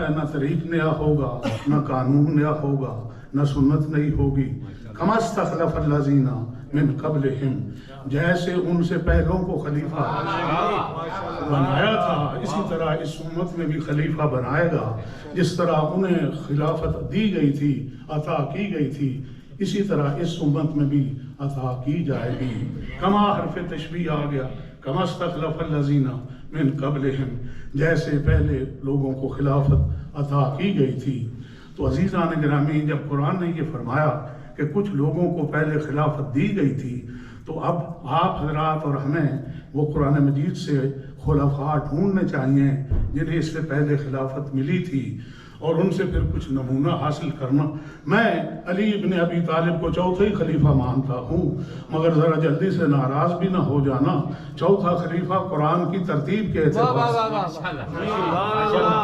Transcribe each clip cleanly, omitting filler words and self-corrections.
نہ طریق نیا ہوگا، نہ قانون نیا ہوگا، نہ سنت نئی ہوگی۔ کما استخلف الذین من قبلہم، جیسے ان سے پہلوں کو خلیفہ بنایا تھا اسی طرح اس امت میں بھی خلیفہ بنائے گا۔ جس طرح انہیں خلافت دی گئی تھی، عطا کی گئی تھی، اسی طرح اس امت میں بھی عطا کی جائے گی۔ کما حرف تشبیہ آ گیا، کما استخلف الذین من قبلہم، جیسے پہلے لوگوں کو خلافت عطا کی گئی تھی۔ تو عزیزان گرامی، جب قرآن نے یہ فرمایا کہ کچھ لوگوں کو پہلے خلافت دی گئی تھی، تو اب آپ حضرات اور ہمیں وہ قرآن مجید سے خلفاء ڈھونڈنے چاہیے جنہیں اس سے پہلے خلافت ملی تھی، اور ان سے پھر کچھ نمونہ حاصل کرنا۔ میں علی ابن ابی طالب کو چوتھا ہی خلیفہ مانتا ہوں، مگر ذرا جلدی سے ناراض بھی نہ ہو جانا، چوتھا خلیفہ قرآن کی ترتیب کے اعتبار سے،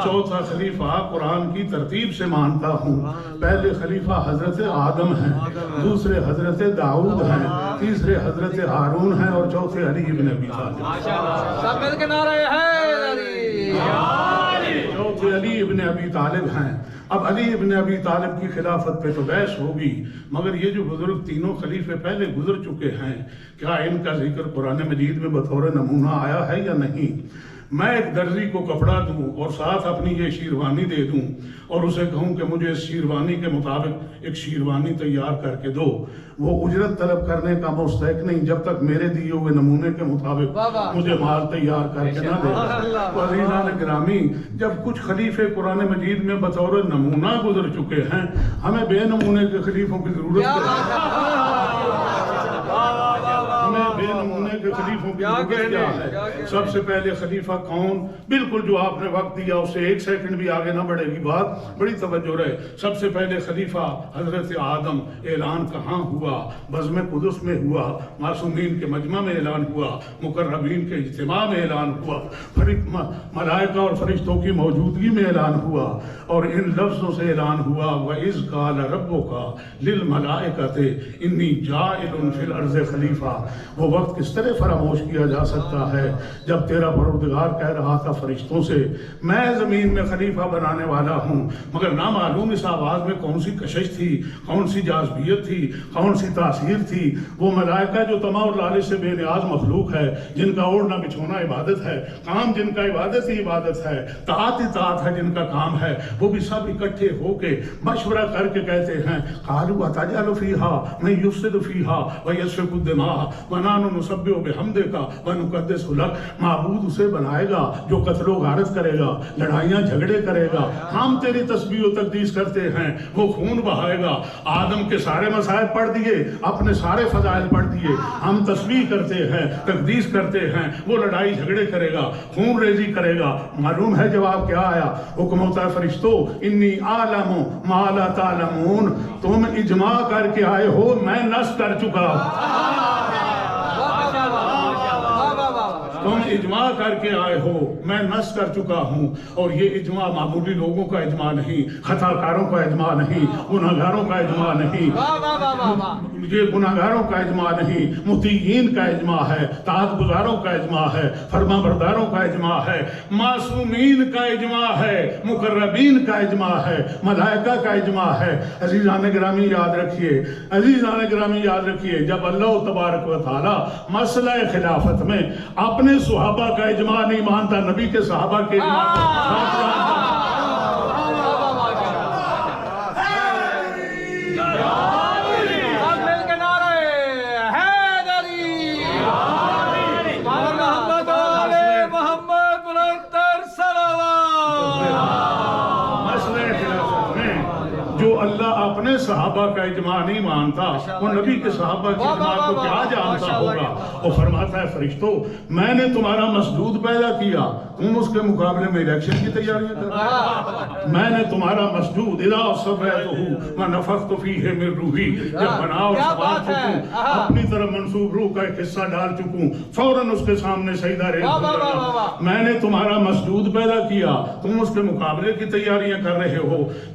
چوتھا خلیفہ قرآن کی ترتیب سے مانتا ہوں۔ پہلے خلیفہ حضرت آدم ہیں، دوسرے حضرت داؤد ہیں، تیسرے حضرت ہارون ہیں، اور چوتھے علی ابن ابی طالب۔ سب مل کے نعرہ حیدری، چوتھے علی ابن ابی طالب ہیں۔ اب علی ابن ابی طالب کی خلافت پہ تو بحث ہوگی، مگر یہ جو بزرگ تینوں خلیفے پہلے گزر چکے ہیں، کیا ان کا ذکر قرآن مجید میں بطور نمونہ آیا ہے یا نہیں؟ میں ایک درزی کو کپڑا دوں اور ساتھ اپنی یہ شیروانی دے دوں اور اسے کہوں کہ مجھے اس شیروانی کے مطابق ایک شیروانی تیار کر کے دو، وہ اجرت طلب کرنے کا مستحق نہیں جب تک میرے دیے ہوئے نمونے کے مطابق مجھے مال تیار کر کے نہ دے۔ تو عزیزان گرامی، جب کچھ خلیفے قرآن مجید میں بطور نمونہ گزر چکے ہیں، ہمیں بے نمونے کے خلیفوں کی ضرورت ہمیں بے نمونے کے خلیفوں کی ضرورت کیا ہے؟ سب سے پہلے خلیفہ کون؟ بالکل جو آپ نے وقت دیا اس سے ایک سیکنڈ بھی آگے نہ بڑھے گی بات، بڑی توجہ رہے۔ سب سے پہلے خلیفہ حضرت آدم، اعلان کہاں ہوا؟ بزم قدس میں ہوا، معصومین کے مجمع میں اعلان ہوا، مقربین کے اجتماع میں اعلان ہوا، ملائکہ اور فرشتوں کی موجودگی میں اعلان ہوا، اور ان لفظوں سے اعلان ہوا وَإِذْ قَالَ رَبُّكَ لِلْمَلَائِكَةِ إِنِّي جَاعِلٌ فِي الْأَرْضِ خلیفہ۔ وہ وقت کس طرح فراموش کیا جا سکتا ہے جب تیرا پروردگار کہہ رہا تھا فرشتوں سے میں زمین میں خلیفہ بنانے والا ہوں، مگر نامعلوم اس آواز میں کون سی کشش تھی، کون سی جاذبیت تھی، کون سی تاثیر تھی۔ وہ ملائکہ جو طمع اور لالچ سے بے نیاز مخلوق ہے، جن کا اوڑھنا بچھونا عبادت ہے، کام جن کا عبادت ہی عبادت ہے، طاعت اطاعت ہے جن کا کام ہے، وہ بھی سب اکٹھے ہو کے مشورہ کر کے کہتے ہیں قالوا اتجعل فیہا من یفسد فیہا ویسفک الدماء ونحن نسبح بحمدک ونقدس لک۔ معبود اسے بنائے گا جو قتل و غارت کرے گا، لڑائیاں جھگڑے کرے گا، ہم تیری تسبیح و تقدیس کرتے ہیں، وہ خون بہائے گا۔ آدم کے سارے مسائل پڑھ دیے، اپنے سارے فضائل پڑھ دیے، ہم تسبیح کرتے ہیں، تقدیس کرتے ہیں، وہ لڑائی جھگڑے کرے گا، خون ریزی کرے گا۔ معلوم ہے جواب کیا آیا؟ حکم ہوتا ہے فرشتوں انی اعلم ما لا تعلمون، تم اجماع کر کے آئے ہو، میں نص کر چکا ہوں۔ تم اجماع کر کے آئے ہو، میں نص کر چکا ہوں۔ اور یہ اجماع معمولی لوگوں کا اجماع نہیں، خطا کاروں کا اجماع نہیں، گناہگاروں کا اجماع نہیں، یہ گناہگاروں کا اجماع نہیں، مطیعین کا اجماع ہے، طاعت گزاروں کا اجماع ہے، فرما برداروں کا اجماع ہے، معصومین کا اجماع ہے، مقربین کا اجماع ہے، ملائکہ کا اجماع ہے۔ عزیزان گرامی یاد رکھیے، عزیزان گرامی یاد رکھیے، جب اللہ تبارک و تعالی مسئلہ خلافت میں اپنے صحابہ کا اجماع نہیں مانتا، نبی کے صحابہ کے اجماع کو اپنے صحابہ کا اجماع نہیں مانتا، وہ نبی کے صحابہ کے اجماع کو کیا جانتا ہوگا؟ وہ فرماتا ہے فرشتوں میں نے تمہارا مسجود پیدا کیا، تم اس کے مقابلے میں الیکشن کی تیاریاں کر رہے ہو۔ میں نے تمہارا مسجود اذا صبیتہ ونفخت فیہ من روحی، جب بنا اور سنبھال چکوں، اپنی طرف منصوب روح کا ایک حصہ ڈال چکوں، فوراً اس کے سامنے سجدہ ریز ہو جانا۔ میں نے تمہارا مسجود پیدا کیا، تم اس کے مقابلے کی تیاریاں کر رہے ہو،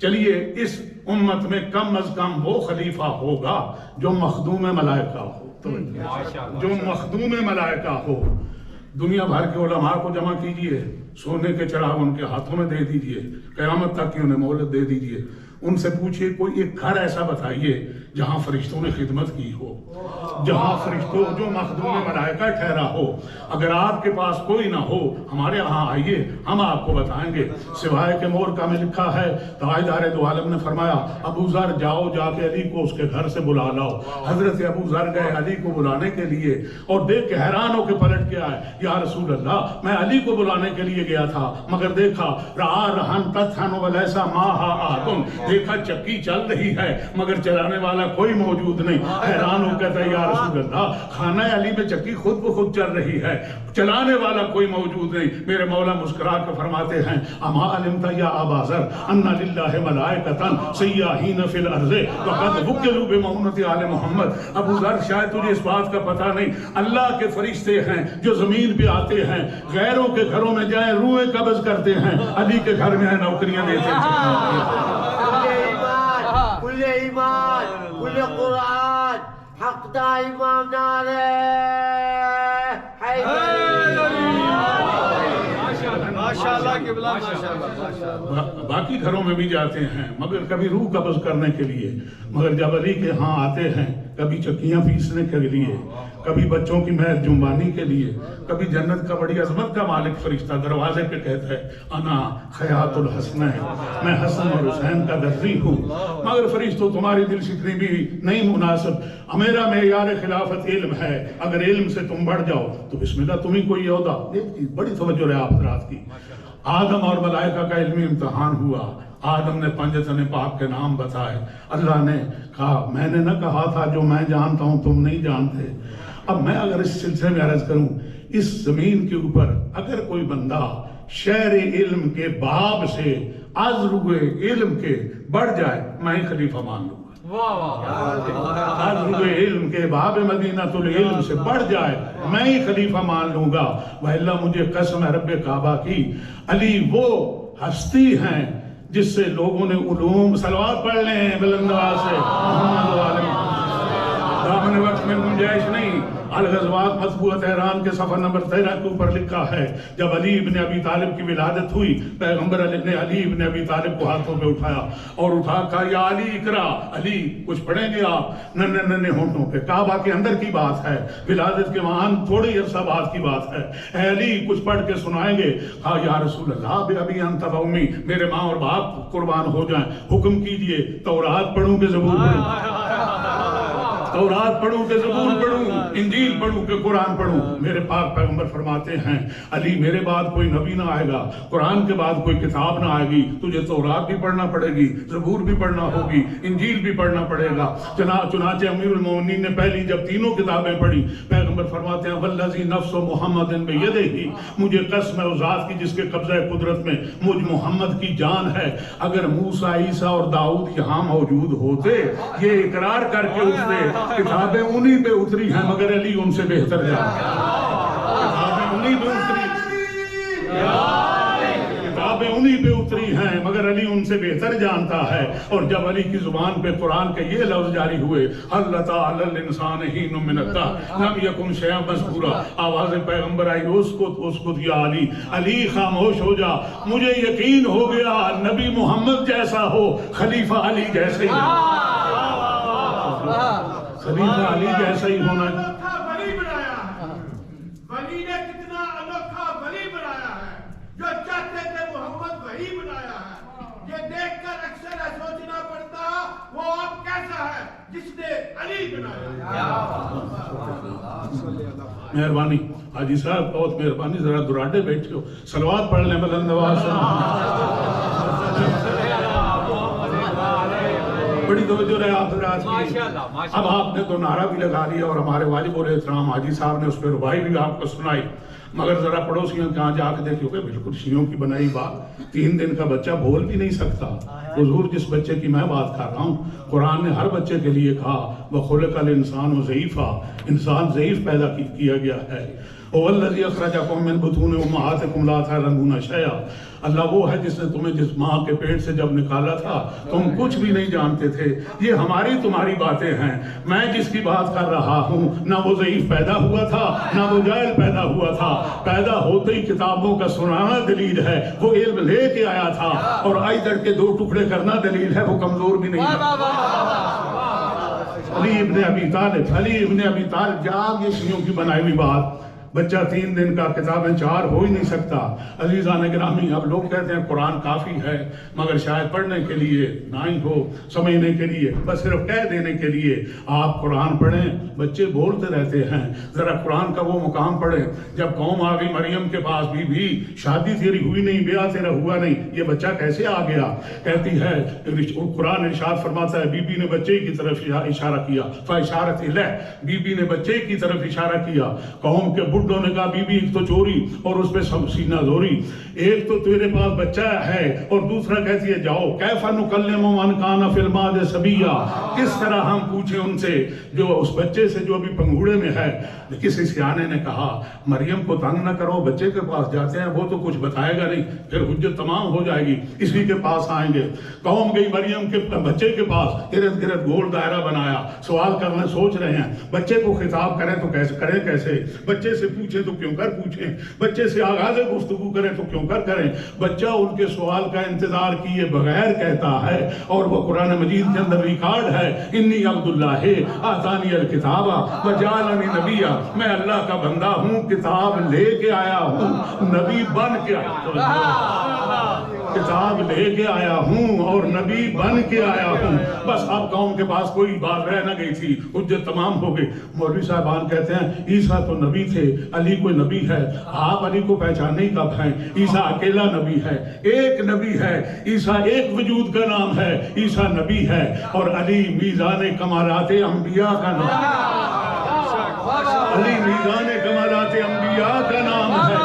چلیے اس امت میں کم از کم وہ خلیفہ ہوگا جو مخدوم ملائکہ ہو، جو مخدوم ملائکہ ہو۔ دنیا بھر کے علماء کو جمع کیجئے، سونے کے چراغ ان کے ہاتھوں میں دے دیجئے، قیامت تک کی انہیں مہلت دے دیجئے، ان سے پوچھئے کوئی ایک گھر ایسا بتائیے جہاں فرشتوں نے خدمت کی ہو، جہاں فرشتوں جو مخدوم ملائکہ ٹھہرا ہو۔ اگر آپ کے پاس کوئی نہ ہو ہمارے ہاں آئیے، ہم آپ کو بتائیں گے۔ سوائے کے مورکہ میں لکھا ہے، تاجدار دو عالم نے فرمایا ابو ذر جاؤ جا کے علی کو اس کے گھر سے بلا لاؤ۔ حضرت ابو ذر گئے علی کو بلانے کے لیے اور دیکھ کے حیران ہو کے پلٹ کے آئے، یا رسول اللہ میں علی کو بلانے کے لیے گیا تھا مگر دیکھا رہا رہن تتھن ولیسا ماہا آدم، دیکھا چکی چل رہی ہے مگر چلانے والا کوئی موجود نہیں۔ حیران ہو کہتا ہے یا رسول اللہ خانہ علی میں چکی خود بخود چل رہی ہے، چلانے والا کوئی موجود نہیں۔ میرے مولا مسکرا کے فرماتے ہیں اما علمت یا ابا ذر ان للہ ملائکۃ سیاحین فی الارض وقد وکلوا بمعونۃ آل محمد۔ ابو ذر شاید تجھے اس بات کا پتہ نہیں، اللہ کے فرشتے ہیں جو زمین پہ آتے ہیں، غیروں کے گھروں میں جائیں روحیں قبض کرتے ہیں، علی کے گھر میں نوکریاں دیتے ہیں۔ کل ایمان کل قرآن حق دا امام نعرہ باقی گھروں میں بھی جاتے ہیں مگر کبھی روح قبض کرنے کے لیے، مگر جب علی کے ہاں آتے ہیں کبھی چکیاں پیسنے کے لیے، کبھی بچوں کی مہر جنبانی کے لیے، کبھی جنت کا بڑی عظمت کا مالک فرشتہ دروازے پہ کہتا ہے انا خیاط الحسنین، میں حسن اور حسین کا درزی ہوں۔ مگر فرشتوں تمہاری دل شکنی بھی نہیں مناسب، میرا معیار خلافت علم ہے، اگر علم سے تم بڑھ جاؤ تو بسم اللہ تم ہی کوئی عہدہ۔ بڑی توجہ ہے آپ حضرات کی۔ آدم اور ملائکہ کا علمی امتحان ہوا، آدم نے پنجتن پاک کے نام بتائے، اللہ نے کہا میں نے نہ کہا تھا جو میں جانتا ہوں تم نہیں جانتے۔ اب میں اگر اس سلسلے میں عرض کروں، اس زمین کے اوپر اگر کوئی بندہ شہر علم کے باب سے از روئے علم کے بڑھ جائے میں ہی خلیفہ مان لوں گا۔ از روئے علم کے باب مدینۃ العلم سے بڑھ جائے میں ہی خلیفہ مان لوں گا۔ وَإِلَّا مجھے قسم ہے رب کعبہ کی، علی وہ ہستی ہیں جس سے لوگوں نے علوم صلوات پڑھ لیں ہیں بلند آواز سے محمد عالم۔ دامن وقت میں گنجائش نہیں۔ الغزوات مطبوعہ تہران کے صفحہ نمبر 13 کے اوپر لکھا ہے جب علی ابن ابی طالب کی ولادت ہوئی، پیغمبر علی نے علی ابن ابی طالب کو ہاتھوں پہ اٹھایا اور اٹھا کہا یا علی اقرا، علی کچھ پڑھیں گے آپ؟ ننے ننے ہونٹوں پہ، کعبہ کے اندر کی بات ہے، ولادت کے وہاں تھوڑی عرصہ بعد کی بات ہے، اے علی کچھ پڑھ کے سنائیں گے؟ کہا یا رسول اللہ بے ابی انت و امی، میرے ماں اور باپ قربان ہو جائیں، حکم کیجئے تورات پڑھوں کہ زبور پڑھوں؟ تورات پڑھوں کہ زبور پڑھوں؟ انجیل پڑھوں کہ قرآن پڑھوں؟ میرے پاک پیغمبر فرماتے ہیں علی میرے بعد کوئی نبی نہ آئے گا، قرآن کے بعد کوئی کتاب نہ آئے گی، تجھے تورات بھی پڑھنا پڑے گی، زبور بھی پڑھنا ہوگی، انجیل بھی پڑھنا پڑے گا۔ چنانچہ امیر المومنین نے پہلی جب تینوں کتابیں پڑھی، پیغمبر فرماتے ہیں والذی نفس محمد بیدہ، مجھے قسم ہے اس ذات کی جس کے قبضہ قدرت میں مجھ محمد کی جان ہے، اگر موسیٰ عیسیٰ اور داؤد یہاں موجود ہوتے یہ اقرار کر کے اٹھتے کتابیں انہی پہ اتری ہیں مگر علی ان سے بہتر جانتا ہے۔ کتابیں انہی پہ اتری ہیں مگر علی ان سے بہتر جانتا ہے۔ اور جب علی کی زبان پہ قرآن کے یہ لفظ جاری ہوئے اللہ تعالی الانسان حین من الدہر لم یکن شیئا مذکورا، آواز پیغمبر آئی اسکت یا علی، علی خاموش ہو جا، مجھے یقین ہو گیا نبی محمد جیسا ہو خلیفہ علی جیسے ہی، خلیفہ علی جیسا ہی ہونا ہے۔ ولی بنایا ہے، ولی نے کتنا انوکھا ولی بنایا ہے، جو چاہتے تھے محمد وہی بنایا ہے۔ یہ دیکھ کر اکثر سوچنا پڑتا وہ اب کیسا ہے جس نے علی بنایا۔ مہربانی حاجی صاحب بہت مہربانی، ذرا دراڈے بیٹھے ہو، صلوات پڑھ لیں بلند آواز سے۔ بڑی توجہ رہے آپ حضرات کی۔ اب آپ نے تو نعرہ بھی لگا لیا اور ہمارے واجب الاحترام حاجی صاحب نے اس پہ ربائی بھی آپ کو سنائی، مگر ذرا پڑوسیوں کہاں جا کے دیکھو کہ بالکل شیعوں کی بنائی بات، 3 دن کا بچہ بول بھی نہیں سکتا، حضور جس بچے کی میں بات کر رہا ہوں قرآن نے ہر بچے کے لیے کہا وَخُلِقَ الْإِنسَانُ ضَعِيفًا، انسان ضعیف پیدا کیا گیا ہے۔ هو الذي اخرجكم من بطون امهاتكم لا تعلمون شيئا، اللہ وہ ہے جس نے تمہیں جس ماں کے پیٹ سے جب نکالا تھا تم کچھ بھی نہیں جانتے تھے۔ یہ ہماری تمہاری باتیں ہیں، میں جس کی بات کر رہا ہوں نہ وہ ضعیف پیدا ہوا تھا نہ وہ جاہل پیدا ہوا تھا، پیدا ہوتے ہی کتابوں کا سنانا دلیل ہے، وہ علم لے کے آیا تھا، اور آئیدر کے دو ٹکڑے کرنا دلیل ہے، وہ کمزور بھی نہیں ہے۔ علی ابن ابی طالب جاب، یہ شیعوں کی بنائی ہوئی بات، بچہ 3 دن کا کتابیں 4 ہو ہی نہیں سکتا۔ عزیزان گرامی، اب لوگ کہتے ہیں قرآن کافی ہے، مگر شاید پڑھنے کے لیے نہ ہی ہو، سمجھنے کے لیے، بس صرف کہہ دینے کے لیے۔ آپ قرآن پڑھیں، بچے بولتے رہتے ہیں، ذرا قرآن کا وہ مقام پڑھیں۔ جب قوم آ گئی مریم کے پاس، بی شادی تیری ہوئی نہیں، بیاہ تیرا ہوا نہیں، یہ بچہ کیسے آ گیا؟ کہتی ہے قرآن ارشاد فرماتا ہے، بی نے بچے کی طرف اشارہ کیا، فاشارت الیہ، بی نے بچے کی طرف اشارہ کیا۔ قوم کے بڈھوں نے کہا، بی ایک تو چوری اور اس پہ سینہ زوری، ایک تو تیرے پاس بچہ ہے اور دوسرا کہتی ہے جاؤ، کیف نکلم من کان فی المہد صبیا، کس طرح ہم پوچھیں ان سے جو اس بچے سے جو ابھی پنگوڑے میں ہے۔ کسی سیانے نے کہا مریم کو تنگ نہ کرو، بچے کے پاس جاتے ہیں وہ تو کچھ بتائے گا نہیں، پھر حجت تمام ہو جائے گی، اسی کے پاس آئیں گے۔ قوم گئی مریم کے بچے کے پاس، ارد گرد گول دائرہ بنایا، سوال کرنے سوچ رہے ہیں، بچے کو خطاب کریں تو کیسے کریں، کیسے بچے سے پوچھیں تو کیوں کر پوچھیں، بچے سے آغاز گفتگو کریں تو کیوں کر کریں۔ بچہ ان کے سوال کا انتظار کیے بغیر کہتا ہے، اور وہ قرآن مجید کے اندر ریکارڈ ہے، انی عبداللہ آتانی الکتاب وجعلنی نبیا، میں اللہ کا بندہ ہوں، کتاب لے کے آیا ہوں، نبی بن کے آیا ہوں، کتاب لے کے آیا ہوں اور نبی بن کے آیا ہوں۔ بس اب قوم کے پاس کوئی بات رہ نہ گئی تھی، حجت تمام ہو گئی۔ مولوی صاحبان کہتے ہیں عیسیٰ تو نبی تھے، علی کوئی نبی ہے، آپ علی کو پہچانے کب ہیں؟ عیسیٰ اکیلا نبی ہے، ایک نبی ہے، عیسیٰ ایک وجود کا نام ہے، عیسیٰ نبی ہے، اور علی میزان کمالات انبیاء کا نام ہے، علی میزان کمالات انبیاء کا نام ہے،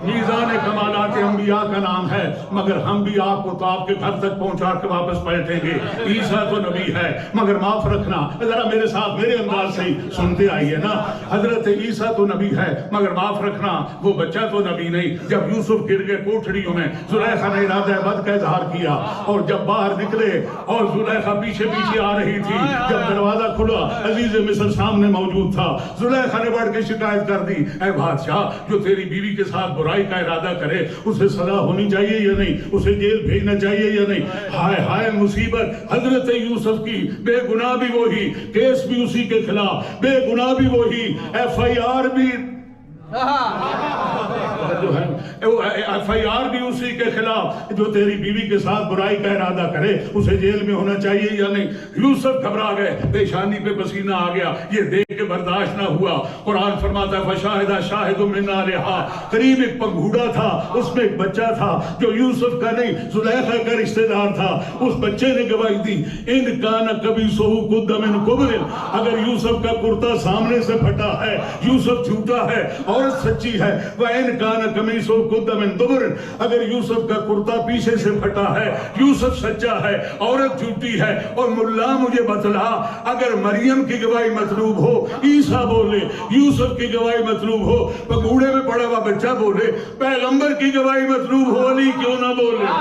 میزان کمالات انبیاء کا نام ہے۔ مگر ہم بھی آپ کو تو آپ کے گھر تک پہنچا کے واپس پلٹیں گے۔ عیسیٰ تو نبی ہے، مگر معاف رکھنا، ذرا میرے ساتھ میرے انداز سے ہی سنتے آئیے نا، حضرت عیسیٰ تو نبی ہے، مگر معاف رکھنا وہ بچہ تو نبی نہیں۔ جب یوسف گر گئے کوٹھڑیوں میں، زلیخا نے ارادہ بد کا اظہار کیا، اور جب باہر نکلے اور زلیخا پیچھے پیچھے آ رہی تھی، جب دروازہ کھلا عزیز مصر سامنے موجود تھا، زلیخا نے بڑھ کے شکایت کر دی، اے بادشاہ، جو تیری بیوی کے ساتھ برائی کا ارادہ کرے اسے سزا ہونی چاہیے یا نہیں، اسے جیل بھیجنا چاہیے یا نہیں؟ ہائے ہائے مصیبت، حضرت یوسف کی بے گناہ بھی وہی، کیس بھی اسی کے خلاف، بے گناہ بھی وہی، FIR بھی جو ہے FIR بھی اسی کے خلاف، جو تیری بیوی کے ساتھ برائی کا ارادہ کرے اسے جیل میں ہونا چاہیے یا نہیں؟ یوسف گھبرا گئے، پیشانی پہ پسینہ آ گیا، یہ دیکھ کے برداشت نہ ہوا۔ قرآن فرماتا ہے فشاہدہ شاہد من اہلہا، قریب ایک پنگھوڑا تھا، اس میں ایک بچہ تھا جو یوسف کا نہیں زلیخا کا رشتہ دار تھا، اس بچے نے گواہی دی، ان کان قمیصہ قد من قبل، اگر یوسف کا کرتا سامنے سے پھٹا ہے یوسف جھوٹا ہے، عورت سچی ہے، وَإِنْ كَانَ قَمِيصُهُ قُدَّ مِنْ دُبُرٍ، اگر یوسف کا کرتا پیچھے سے پھٹا ہے یوسف سچا ہے، عورت جھوٹی ہے۔ اور ملا مجھے بتلا، اگر مریم کی گواہی مطلوب ہو عیسیٰ بولے، یوسف کی گواہی مطلوب ہو پگوڑے میں پڑا ہوا بچہ بولے، پیغمبر کی گواہی مطلوب ہو علی کیوں نہ بولے؟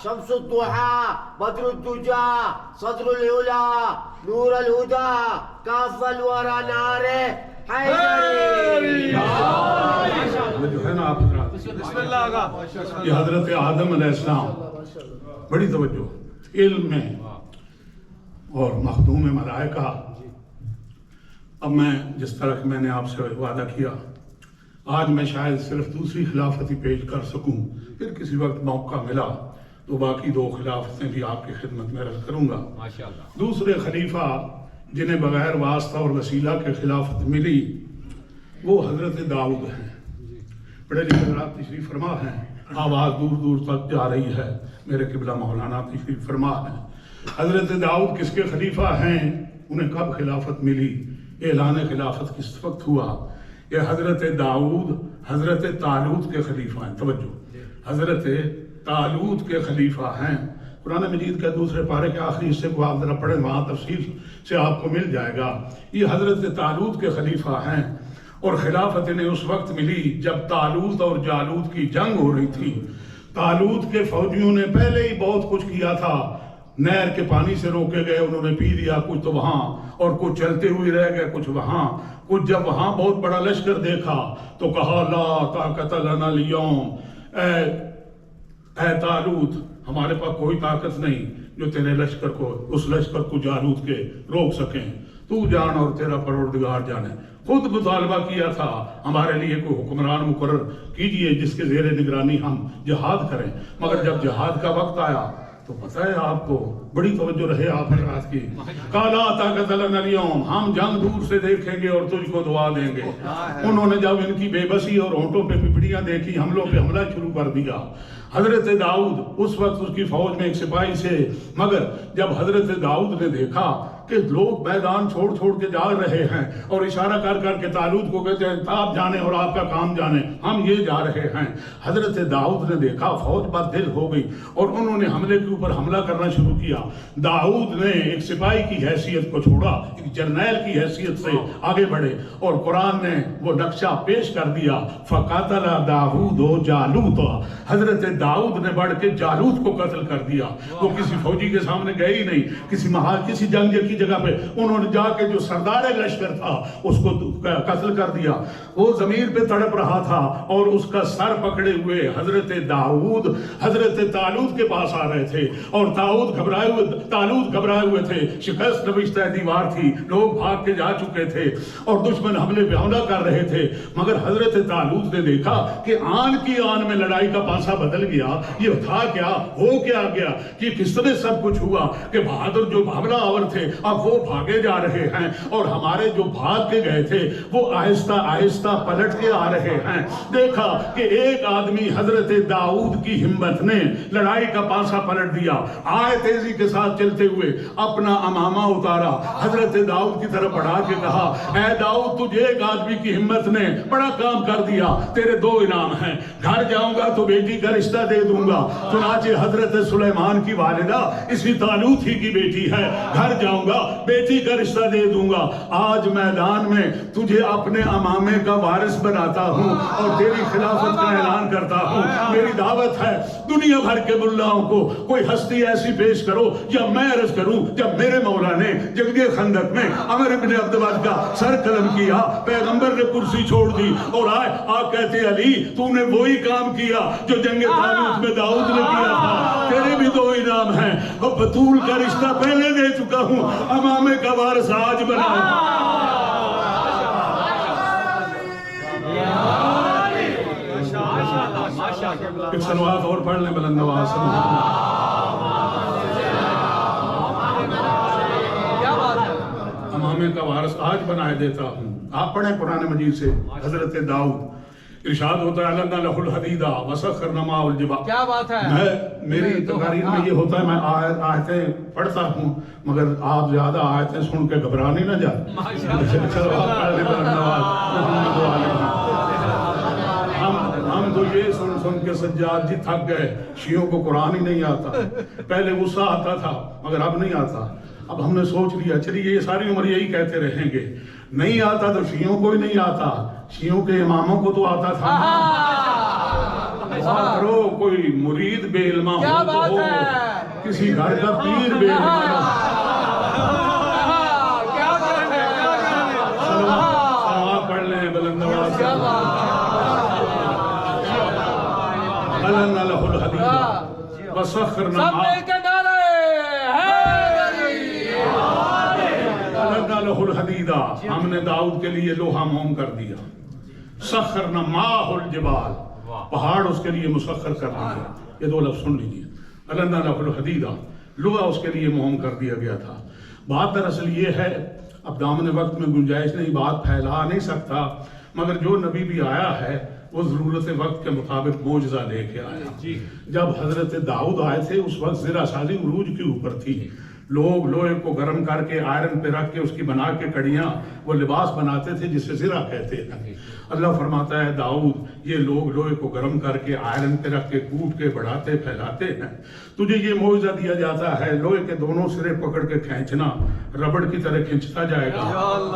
شمس الضحى بدر الدجى صدر العلا نور الهدى كاف الورى نار حیدری۔ جو ہے نا آپ بسم اللہ آقا، یہ حضرت آدم علیہ السلام، بڑی توجہ علم میں اور مخدوم ملائکہ۔ اب میں جس طرح میں نے آپ سے وعدہ کیا، آج میں شاید صرف دوسری خلافت ہی پیش کر سکوں، پھر کسی وقت موقع ملا تو باقی 2 خلافتیں بھی آپ کی خدمت میں رکھ کروں گا۔ دوسرے خلیفہ جنہیں بغیر واسطہ اور وسیلہ کے خلافت ملی وہ حضرت داؤد ہیں۔ بڑے لکھ حضرات تشریف فرما ہیں، آواز دور دور تک جا رہی ہے، میرے قبلہ مولانا تشریف فرما ہیں۔ حضرت داؤد کس کے خلیفہ ہیں؟ انہیں کب خلافت ملی؟ اعلان خلافت کس وقت ہوا؟ یہ حضرت داؤد حضرت طالوت کے خلیفہ ہیں. توجہ، حضرت طالوت کے خلیفہ ہیں. قرآن مجید کے دوسرے پارے کے آخری حصے کو آپ ذرا پڑھیں، وہاں تفصیل سے آپ کو مل جائے گا. یہ حضرت طالوت کے خلیفہ ہیں، اور خلافت انہیں اس وقت ملی جب طالوت اور جالوت کی جنگ ہو رہی تھی. طالوت کے فوجیوں نے پہلے ہی بہت کچھ کیا تھا، نہر کے پانی سے روکے گئے، انہوں نے پی لیا کچھ تو وہاں، اور کچھ چلتے ہوئے رہ گئے کچھ وہاں. کچھ جب وہاں بہت بڑا لشکر دیکھا تو کہا لا طاقت لنا اليوم، اے طالوت ہمارے پاس کوئی طاقت نہیں جو تیرے لشکر کو، اس لشکر کو جالوت کے روک سکیں. تو جان اور تیرا پروردگار جانے. خود مطالبہ کیا تھا ہمارے لیے کوئی حکمران مقرر کیجئے جس کے زیر نگرانی ہم جہاد کریں. مگر جب جہاد کا وقت آیا تو پتہ ہے آپ کو، بڑی توجہ رہے آپ حضرات کی، کالا طاقت لنا اليوم، ہم جنگ دور سے دیکھیں گے اور تجھ کو دعا دیں گے. انہوں نے جب ان کی بے بسی اور ہونٹوں پہ پپڑیاں دیکھی، حملوں پہ حملہ شروع کر دیا. حضرت داؤد اس وقت اس کی فوج میں ایک سپاہی سے، مگر جب حضرت داؤد نے دیکھا کہ لوگ میدان چھوڑ کے جا رہے ہیں اور اشارہ کر کر کے طالوت کو کہتے ہیں آپ جانے اور آپ کا کام جانے، ہم یہ جا رہے ہیں. حضرت داؤد نے دیکھا فوج بد دل ہو گئی اور انہوں نے حملے کے اوپر حملہ کرنا شروع کیا. داؤد نے ایک سپاہی کی حیثیت کو چھوڑا، ایک جرنیل کی حیثیت سے آگے بڑھے، اور قرآن نے وہ نقشہ پیش کر دیا، فقاتل داؤد جالوت. حضرت داؤد نے بڑھ کے جالوت کو قتل کر دیا. وہ کسی فوجی کے سامنے گئے ہی نہیں، کسی جنگ کی جگہ پہ انہوں نے جا کے جو سردار لشکر تھا اس کو قتل کر دیا. وہ زمین پہ تڑپ رہا تھا اور اس کا سر پکڑے ہوئے حضرت داؤد حضرت طالوت کے پاس آ رہے تھے، اور طالوت گھبرائے ہوئے تھے. شکست نوشتہ دیوار تھی، لوگ بھاگ کے جا چکے تھے اور دشمن حملے پہ حملہ کر رہے تھے. مگر حضرت طالوت نے دیکھا کہ آن کی آن میں لڑائی کا پانسا بدل گیا. یہ تھا کیا، ہو کیا گیا، کہ کس طرح سب کچھ ہوا کہ بہادر جو حملہ آور تھے اب وہ بھاگے جا رہے ہیں، اور ہمارے جو بھاگ کے گئے تھے وہ آہستہ آہستہ پلٹ کے آ رہے ہیں. دیکھا کہ ایک آدمی حضرت داؤد کی ہمت نے لڑائی کا پانسا پلٹ دیا. آئے تیزی کے ساتھ چلتے ہوئے اپنا امامہ اتارا، حضرت داؤد کی طرف بڑھا کے کہا اے داؤد تجھے ایک آدمی کی ہمت نے بڑا کام کر دیا، تیرے دو انعام ہیں، گھر جاؤں گا تو بیٹی کا رشتہ دے دوں گا. چنانچہ حضرت سلیمان کی والدہ اسی طالوت ہی کی بیٹی ہے، گھر جاؤں گا بیٹی کا رشتہ دے دوں گا. آج میدان میں تجھے اپنے امامے کا وارث بناتا ہوں اور تیری خلافت کا اعلان کرتا ہوں. میری دعوت ہے دنیا بھر کے ملاؤں کو کوئی ہستی ایسی پیش کرو یا میں عرض کروں جب میرے مولا نے جنگ خندق میں عمر ابن عبدالعزیز کا سر قلم کیا، پیغمبر نے کرسی چھوڑ دی اور آئے آپ کہتے علی تو نے وہی کام کیا جو جنگ طالوت میں داؤد نے کیا تھا، تیرے بھی دو انعام ہیں. اور بطول کا رشتہ پہلے دے چکا ہوں، امامے کا وارث آج بنا. ایک سلوات اور پڑھ لیں بلند آواز سے. امامے کا وارث آج بنائے دیتا ہوں. آپ پڑھیں قرآن مجید سے حضرت داؤد، ارشاد ہوتا ہے لَنَّا لَهُ الْحَدِيدَ وَسَخَّرْنَا مَعَهُ الْجِبَالَ. کیا بات ہے، میری تقاریر میں یہ ہوتا ہے میں آیتیں پڑھتا ہوں مگر آپ زیادہ آیتیں سن کے گھبرانے نہ جائیں. چلو آپ پڑھ لیں بلند آواز. ہم تو یہ سن کے سجاد جی تھک گئے، شیعوں کو قرآن ہی نہیں آتا. پہلے غصہ آتا تھا مگر اب نہیں آتا. اب ہم نے سوچ لیا چلیے یہ ساری عمر یہی کہتے رہیں گے، نہیں آتا تو شیعوں کو ہی نہیں آتا، شیعوں کے اماموں کو تو آتا تھا. کرو کوئی مرید بے علمہ ہو تو ہو، کسی گھر کا پیر بے علمہ ہو. سلوات پڑھ لیں بلند آواز سے. أَلَنَّا لَهُ الْحَدِيدَ وَسَخَّرْنَا مَعَهُ الْحَدِيدَ. ہم نے داؤد کے لیے لوہا موم کر دیا. سخرنا مَعَهُ الْجِبَالَ، پہاڑ اس کے لیے مسخر کر دیا. یہ دو لفظ سن لیجیے. أَلَنَّا لَهُ الْحَدِيدَ، لوہا اس کے لیے موم کر دیا گیا تھا. بات دراصل یہ ہے، اب دامن وقت میں گنجائش نہیں، بات پھیلا نہیں سکتا، مگر جو نبی بھی آیا ہے وہ ضرورت وقت کے مطابق معجزہ لے کے آیا. جب حضرت داؤد آئے تھے اس وقت زرہ سازی عروج کے اوپر تھی، لوگ لوہے کو گرم کر کے آئرن پہ رکھ کے اس کی بنا کے کڑیاں وہ لباس بناتے تھے جسے زرہ کہتے ہیں. اللہ فرماتا ہے داؤد یہ لوگ لوہے کو گرم کر کے آئرن پہ رکھ کے کوٹ کے بڑھاتے پھیلاتے ہیں. تجھے یہ معجزہ دیا جاتا ہے لوہے کے دونوں سرے پکڑ کے کھینچنا ربڑ کی طرح کھینچتا جائے گا,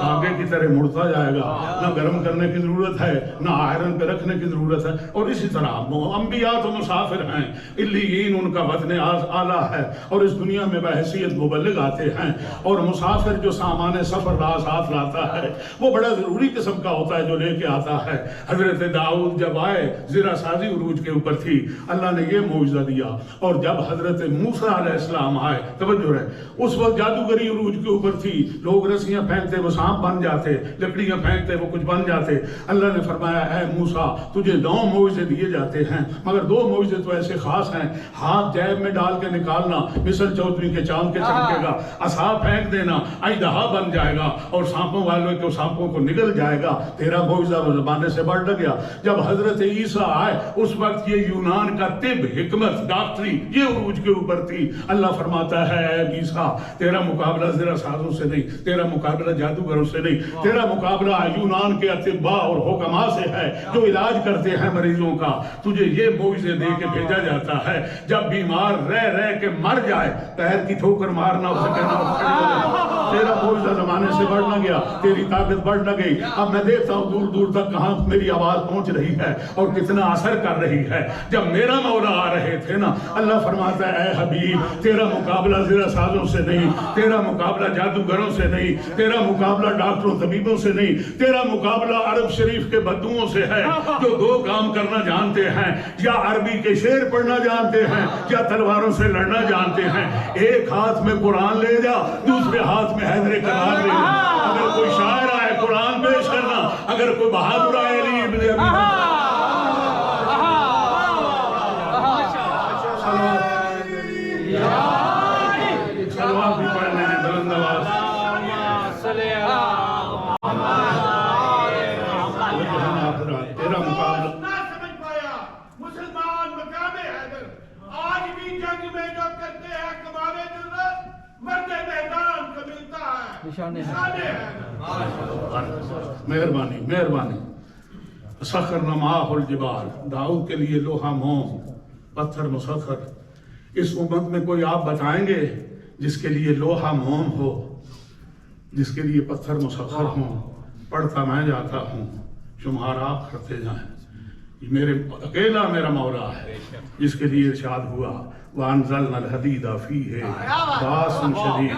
آگے کی طرح مڑتا جائے گا, نہ گرم کرنے کی ضرورت ہے نہ آئرن پہ رکھنے کی ضرورت ہے. اور اسی طرح انبیاء تو مسافر ہیں, علیین ان کا وطن اعلیٰ ہے اور اس دنیا میں بحیثیت مبلغ آتے ہیں, اور مسافر جو سامان سفر راہ ساتھ لاتا ہے وہ بڑا ضروری قسم کا ہوتا ہے جو لے کے آتا ہے. حضرت داؤد جب آئے زرہ سازی عروج کے اوپر تھی, اللہ نے یہ معجزہ دیا. اور جب حضرت موسیٰ علیہ السلام آئے, توجہ رہے, اس وقت جادوگری عروج کے اوپر تھی, لوگ رسیاں پھینکتے وہ سانپ بن جاتے, لکڑیاں پھینکتے وہ کچھ بن جاتے. اللہ نے فرمایا اے موسیٰ تجھے 9 معجزے دیے جاتے ہیں مگر 2 معجزے تو ایسے خاص ہیں, ہاتھ جیب میں ڈال کے نکالنا مثل چودھری کے چاند کے چمکے گا, عصا پھینک دینا اژدہا بن جائے گا اور سانپوں والوں کے سانپوں کو نگل جائے گا. تیرا معجزہ وہ زمانے سے بڑھ گیا. جب حضرت عیسیٰ آئے اس وقت یہ یونان کا طب, حکمت, ڈاکٹری یہ عروج کے اوپر تھی. اللہ فرماتا ہے اے عیسیٰ تیرا مقابلہ زرہ سازوں سے نہیں, تیرا مقابلہ جادوگروں سے نہیں, تیرا مقابلہ یونان کے اطباء اور حکماء سے ہے جو علاج کرتے ہیں مریضوں کا. تجھے یہ معجزے دے کے بھیجا جاتا ہے جب بیمار رہ رہ کے مر جائے پیر کی ٹھوکر مارنا اسے کہنا تیرا معجزہ زمانے سے بڑھ نہ گیا, تیری طاقت بڑھ نہ گئی. اب میں دیکھتا ہوں دور دور تک کہاں میری آواز پہنچ رہی ہے اور کتنا اثر کر رہی ہے. جب میرا مولا آ رہے تھے نا, اللہ فرماتا ہے اے حبیب تیرا مقابلہ زرہ سازوں سے نہیں, تیرا مقابلہ جادوگروں سے نہیں, تیرا مقابلہ ڈاکٹروں طبیبوں سے نہیں, تیرا مقابلہ عرب شریف کے بدوؤں سے ہے جو 2 کام کرنا جانتے ہیں, یا عربی کے شعر پڑھنا جانتے ہیں یا تلواروں سے لڑنا جانتے ہیں. ایک ہاتھ میں قرآن لے جا, دوسرے ہاتھ میں حیدر کرار لے جا. اگر کوئی شاعر آئے قرآن پیش کرنا, اگر کوئی بہادر آئے علی ابن ابی سلوات بھی پڑھ لیں بلند آواز. تیرا مقابلہ نہ سمجھ پایا مسلمان مقام حیدر آج بھی جنگ میں جو کرتے ہیں کمال جرت مرد میدان کو ملتا ہے. نشان مہربانی مہربانی. سخرنا معہ الجبال, داؤد کے لیے لوہا موم پتھر مسخر. اس امت میں کوئی آپ بتائیں گے جس کے لیے لوہا موم ہو, جس کے لیے پتھر مسخر ہوں؟ پڑھتا میں جاتا ہوں, شمار آپ کرتے جائیں. میرے اکیلا میرا مولا ہے جس کے لیے ارشاد ہوا وَأَنزَلْنَا الْحَدِيدَ فِيهِ بَأْسٌ شَدِيدٌ.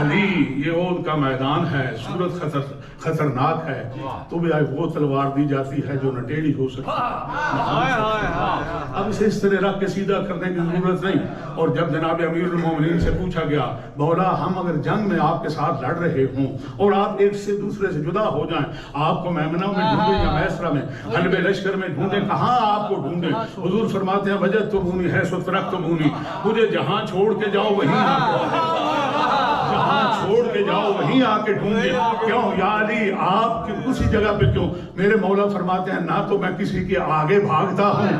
علی یہ عود کا میدان ہے, صورت خطرناک ہے, تو بھی وہ تلوار دی جاتی ہے جو نہ ٹیڑھی ہو سکتی. اب اسے اس طرح رکھ کے سیدھا کرنے کی ضرورت نہیں. اور جب جناب امیر المومنین سے پوچھا گیا مولا ہم اگر جنگ میں آپ کے ساتھ لڑ رہے ہوں اور آپ ایک سے دوسرے سے جدا ہو جائیں, آپ کو میمنہ میں ڈھونڈیں یا میسرہ میں, حلب لشکر میں ڈھونڈیں, کہاں آپ کو ڈھونڈیں؟ حضور فرماتے ہیں وجدتمونی حیث ترکتمونی, مجھے جہاں چھوڑ کے جاؤ وہیں جہاں چھوڑ کے جاؤ وہیں آ کے ڈھونڈے. کیوں یا علی آپ کی اسی جگہ پہ کیوں؟ میرے مولا فرماتے ہیں نہ تو میں کسی کے آگے بھاگتا ہوں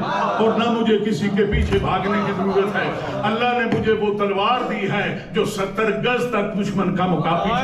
اور نہ مجھے کسی کے پیچھے بھاگنے کی ضرورت ہے. اللہ نے مجھے وہ تلوار دی ہے جو 70 گز تک دشمن کا مقابلہ,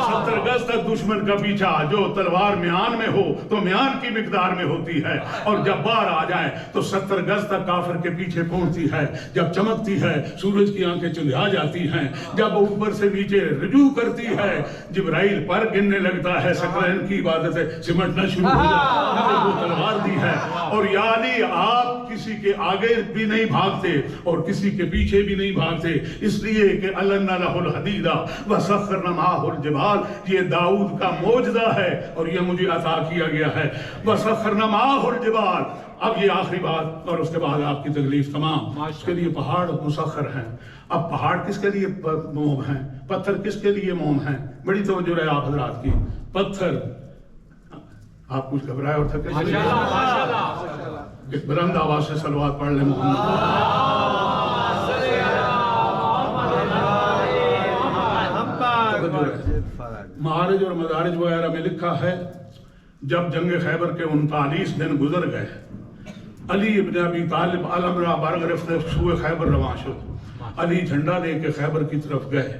70 گز تک دشمن کا پیچھا. جو تلوار میان میں ہو تو میان کی مقدار میں ہوتی ہے, اور جب باہر آ جائے تو 70 گز تک کافر کے پیچھے پہنچتی ہے. جب چمکتی ہے سورج کی آنکھیں چندھا جاتی ہیں, جب اوپر سے نیچے رجوع کرتی ہے جبرائیل پر گننے لگتا ہے, ثقلین کی عبادتیں سمٹنا شروع ہو جاتا ہے. وہ تلوار دی ہے. اور یا علی آپ کسی کے آگے بھی نہیں بھاگتے اور کسی کے پیچھے بھی نہیں بھاگتے, اس لیے کہ أَلَنَّ لَهُ الْحَدِيدَ وَسَخَّرْنَا مَعَهُ الْجِبَالَ. یہ داؤد کا معجزہ ہے اور یہ مجھے عطا کیا گیا ہے. وَسَخَّرْنَا مَعَهُ الْجِبَالَ. اب یہ آخری بات اور اس کے بعد آپ کی تکلیف تمام. اس کے لیے پہاڑ مسخر ہیں. اب پہاڑ کس کے لیے موم ہیں, پتھر کس کے لیے موم ہیں؟ بڑی توجہ رہے آپ حضرات کی. پتھر آپ کچھ گھبرائے اور تھکے چلے ایک بلند آواز سے صلوات پڑھ لیں محمد. معارج اور مدارج وغیرہ میں لکھا ہے جب جنگ خیبر کے 39 دن گزر گئے, علی ابن ابی طالب علم را برگرفت سوئے خیبر رواں شد. علی جھنڈا لے کے خیبر کی طرف گئے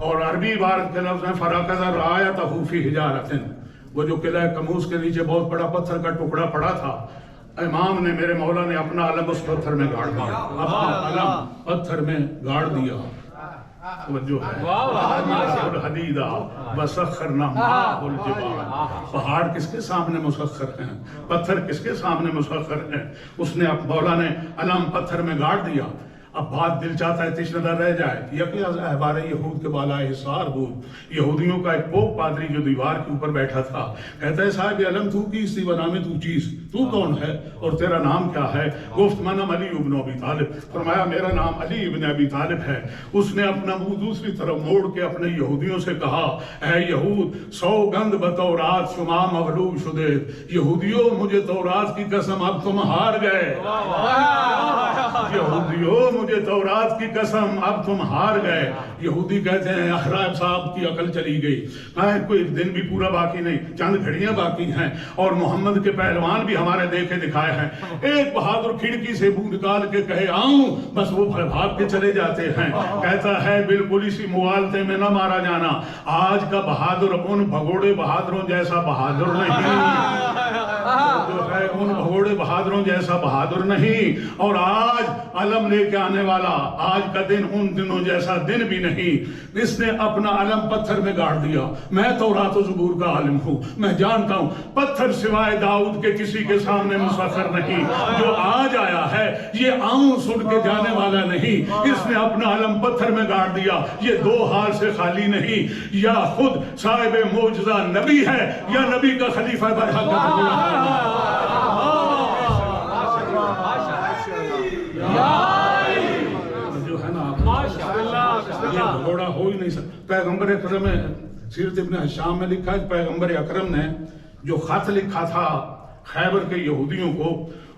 اور عربی عبارت کے لفظ ہیں فراقذ رعایتہ فی حجارۃ، وہ جو قلعہ کموز کے نیچے بہت بڑا پتھر کا ٹکڑا پڑا تھا، امام نے میرے مولا نے اپنا علم اس پتھر میں گاڑ دیا، اپنا علم پتھر میں گاڑ دیا۔ توجہ ہے الحدیدہ وسخرنا معہ الجبال، پہاڑ کس کے سامنے مسخر ہیں، پتھر کس کے سامنے مسخر ہیں، اس نے مولا نے علم پتھر میں گاڑ دیا۔ اب بات دل چاہتا ہے تشنہ رہ جائے کہ احبار یہود کے بالائے حصار بود، یہودیوں کا ایک پوپ پادری جو دیوار کے اوپر بیٹھا تھا، کہتا ہے صاحب علم تو کی اسی بنامے تو چیز، تو کون ہے اور تیرا نام کیا ہے؟ گفت منم علی ابن ابی طالب، فرمایا میرا نام علی ابن ابی طالب ہے۔ اس نے اپنا منہ دوسری طرف موڑ کے اپنے یہودیوں سے کہا، اے یہود سوگند بتورات شما مغلوب شدے، یہودیوں مجھے تورات کی قسم اب تم ہار گئے، یہودیوں مجھے تورات کی قسم اب تم ہار گئے۔ یہودی کہتے ہیں احراب صاحب کی عقل چلی گئی، کوئی دن بھی پورا باقی نہیں، چند گھڑیاں باقی ہیں اور محمد کے پہلوان بھی ہمارے دیکھے دکھائے ہیں، ایک بہادر کھڑکی سے منہ نکال کے کہے آؤں، بس وہ بھاگ کے چلے جاتے ہیں۔ کہتا ہے بالکل اسی موالتے میں نہ مارا جانا، آج کا بہادر ان بھگوڑے بہادروں جیسا بہادر نہیں، جو ہے ان بھگوڑے بہادروں جیسا بہادر نہیں، اور آج علم لے کے آنے والا آج کا دن ان دنوں جیسا دن بھی نہیں۔ اس نے اپنا علم پتھر میں گاڑ دیا۔ میں تورات و زبور کا عالم ہوں، میں جانتا ہوں پتھر سوائے داؤد کے کسی کے سامنے مسخر نہیں، جو آج آیا ہے یہ آؤں سن کے جانے والا نہیں۔ اس نے اپنا علم پتھر میں گاڑ دیا، یہ دو حال سے خالی نہیں، یا خود صاحب معجزہ نبی ہے یا نبی کا خلیفہ برحق گھوڑا ہو ہی نہیں سکتا۔ پیغمبر اکرم سیرت ابن حشام میں لکھا ہے پیغمبر اکرم نے جو خط لکھا تھا خیبر کے یہودیوں کو،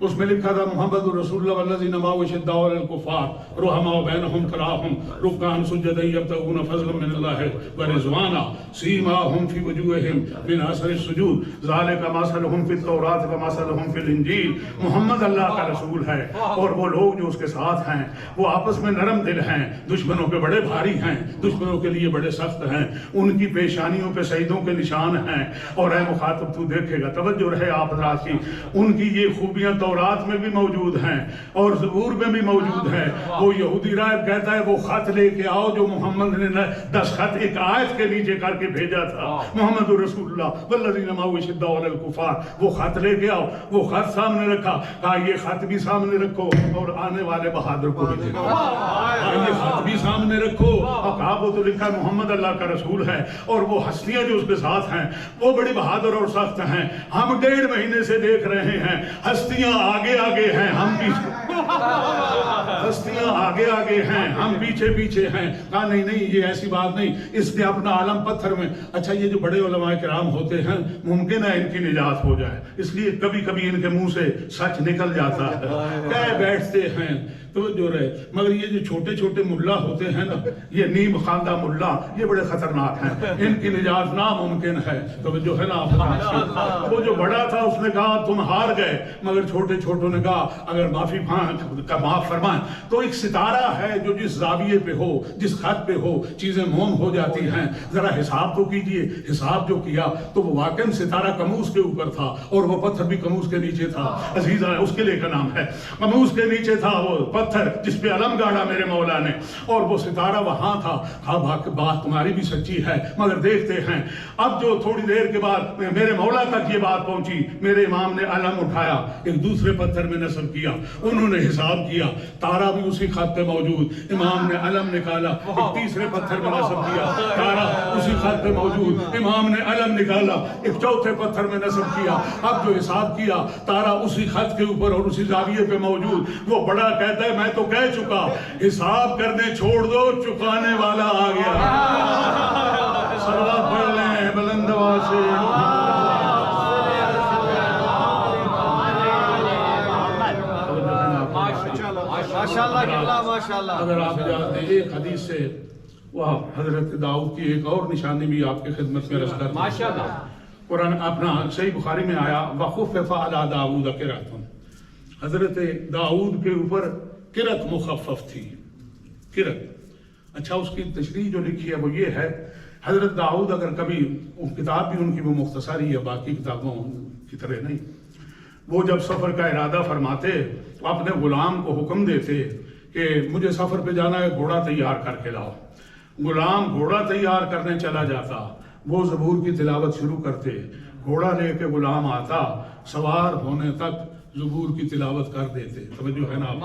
اس میں لکھا تھا محمد رسول اللہ والذین معہ اشداء علی الکفار رحماء بینہم تراہم رکعا سجدا یبتغون فضلا من اللہ ورضوانا سیماہم فی وجوہہم من اثر السجود ذالک مثلہم فی التوراۃ ومثلہم فی الانجیل۔ محمد اللہ کا رسول ہے اور وہ لوگ جو اس کے ساتھ ہیں وہ آپس میں نرم دل ہیں، دشمنوں کے بڑے بھاری ہیں، دشمنوں کے لیے بڑے سخت ہیں، ان کی پیشانیوں پہ شہیدوں کے نشان ہیں۔ اور اے مخاطب تو دیکھے گا، توجہ رہے آپ حضرات کی، ان کی یہ خوبیاں تورات میں بھی موجود ہیں اور زبور میں بھی موجود ہیں۔ وہ یہودی راہب کہتا ہے وہ خط لے کے آؤ جو محمد نے 10 خط ایک آیت کے نیچے کر کے بھیجا تھا، محمد رسول اللہ والذین معہ اشداء علی الکفار، وہ خط لے کے آؤ۔ وہ خط سامنے رکھا، کہا یہ خط بھی سامنے رکھو اور آنے والے بہادر کو بھی دیکھو، یہ خط بھی سامنے رکھو۔ اور کہا وہ تو لکھا ہے محمد اللہ کا رسول ہے اور وہ ہستیاں جو اس کے ساتھ ہیں وہ بڑی بہادر اور سخت ہیں۔ ہم 1.5 مہینے سے دیکھ رہے ہیں ہستیاں آگے آگے ہیں، ہم پیچھے، ہستیاں آگے آگے ہیں، ہم پیچھے پیچھے ہیں۔ کہا نہیں نہیں یہ ایسی بات نہیں، اس نے اپنا علم پتھر میں، اچھا یہ جو بڑے علماء کرام ہوتے ہیں ممکن ہے ان کی نجات ہو جائے، اس لیے کبھی کبھی ان کے منہ سے سچ نکل جاتا ہے، کہہ بیٹھتے ہیں، توجہ رہے، مگر یہ جو چھوٹے چھوٹے ملا ہوتے ہیں نا، یہ نیم خواندہ ملا، یہ بڑے خطرناک ہیں، ان کی نجات ناممکن ہے۔ توجہ ہے نا آپ، وہ جو بڑا تھا اس نے کہا تم ہار گئے، مگر چھوٹے چھوٹوں نے کہا اگر معاف فرمائیں تو ایک ستارہ ہے جو جس زاویے پہ ہو، جس خط پہ ہو، چیزیں موم ہو جاتی ہیں، ذرا حساب تو کیجئے۔ حساب جو کیا تو وہ واقعاً ستارہ کموز کے اوپر تھا اور وہ پتھر بھی کموز کے نیچے تھا، عزیزہ اس کے لئے کا نام ہے، کموز کے نیچے تھا وہ پتھر جس پہ علم گاڑا میرے مولا نے، اور وہ ستارہ وہاں تھا۔ بات تمہاری بھی سچی ہے، مگر دیکھتے ہیں اب جو تھوڑی دیر کے بعد میرے مولا تک یہ بات پہنچی، میرے امام نے علم اٹھایا، ایک دوسرے پتھر میں نصب کیا، انہوں نے حساب کیا، تارا بھی اسی خط پہ موجود، امام نے علم نکالا، ایک تیسرے پتھر میں نصب کیا، تارا اسی خط پہ موجود، امام نے علم نکالا، ایک چوتھے پتھر میں نصب کیا، اب جو حساب کیا تارا اسی خط کے اوپر اور اسی زاویے پہ موجود۔ وہ بڑا کہتا ہے میں تو کہہ چکا، حساب کرنے چھوڑ دو، چکانے والا آ گیا۔ صلوات پڑھ لیں بلند آواز سے۔ اگر آپ جانتے ہیں ایک حدیث سے وہ حضرت داؤد کی ایک اور نشانی بھی آپ کی خدمت میں رکھ کر ماشاءاللہ قرآن اپنا صحیح بخاری میں آیا وَخُفِّفَ عَلَىٰ دَاوُودَ قِرَةٌ، حضرت داؤد کے اوپر قرأت مخفف تھی، کرت۔ اچھا، اس کی تشریح جو لکھی ہے وہ یہ ہے، حضرت داؤد اگر کبھی کتاب بھی ان کی وہ مختصری ہے، باقی کتابوں کی طرح نہیں، وہ جب سفر کا ارادہ فرماتے تو اپنے غلام کو حکم دیتے کہ مجھے سفر پہ جانا ہے، گھوڑا تیار کر کے لاؤ۔ غلام گھوڑا تیار کرنے چلا جاتا، وہ زبور کی تلاوت شروع کرتے، گھوڑا لے کے غلام آتا، سوار ہونے تک زبور کی تلاوت کر دیتے۔ توجہ ہے نا آپ؟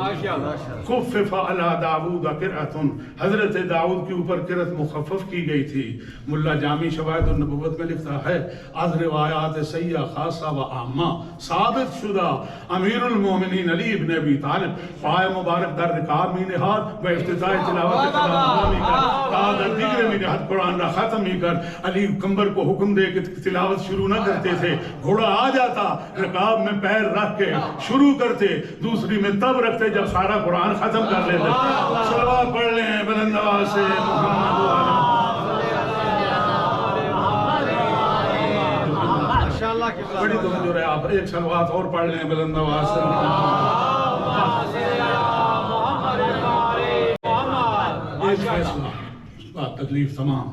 خفف علی داؤد قرأۃ، حضرت داؤد کے اوپر قرأت مخفف کی گئی تھی۔ ملا جامی شواہد النبوت میں لکھتا ہے، از روایات سیاح خاصہ و عامہ ثابت شدہ امیر المومنین علی ابن ابی طالب پائے مبارک در رکاب می نہاد و افتتاح تلاوت کلام می کر تا دیگر می نہاد قرآن را ختم می کر علی کمبر کو حکم دے کہ تلاوت شروع نہ کرتے تھے، گھوڑا آ جاتا، رکاب میں پیر رکھ کے شروع کرتے، دوسری میں تب رکھتے جب سارا قرآن ختم کر لیتے۔ صلوات پڑھ لیں بلند آواز سے محمد بڑی توجہ رہے آپ، ایک صلوات اور پڑھ لیں بلند آواز سے ایک فیصلہ، اس بات تکلیف تمام۔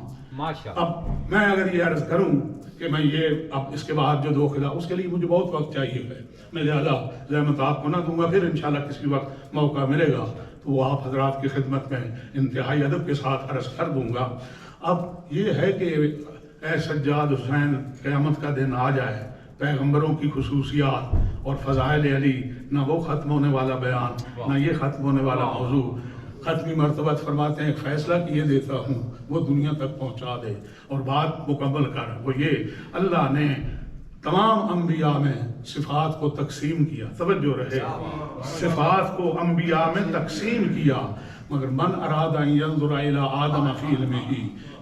اب میں اگر یہ عرض کروں کہ میں یہ اب اس کے بعد جو دو خلاف، اس کے لیے مجھے بہت وقت چاہیے ہے، میں زیادہ زحمت آپ کو نہ دوں گا، پھر انشاءاللہ کسی وقت موقع ملے گا تو وہ آپ حضرات کی خدمت میں انتہائی ادب کے ساتھ عرض کر دوں گا۔ اب یہ ہے کہ اے سجاد حسین، قیامت کا دن آ جائے، پیغمبروں کی خصوصیات اور فضائل علی، نہ وہ ختم ہونے والا بیان، نہ یہ ختم ہونے والا موضوع۔ ختمی مرتبہ فرماتے ہیں ایک فیصلہ کیے دیتا ہوں، وہ دنیا تک پہنچا دے اور بات مکمل کر، وہ یہ اللہ نے تمام انبیاء میں صفات کو تقسیم کیا، توجہ رہے، صفات کو انبیاء میں تقسیم کیا، مگر من اراد ان ینظر الی آدم فی علمہ،